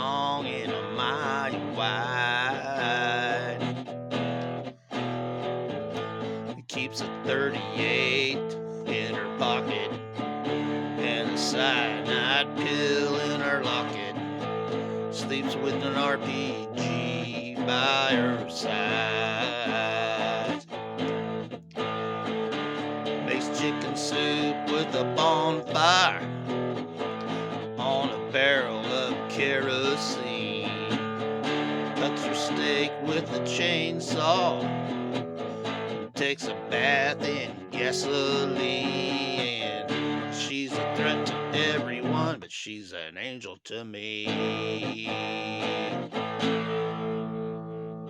long and a mile wide. He keeps a 38 in her pocket and a cyanide pill in her locket. Sleeps with an RPG by her side. Makes chicken soup with a bonfire on a barrel of kerosene. Cuts her steak with a chainsaw. Takes a bath in gasoline. She's a threat to everyone, but she's an angel to me.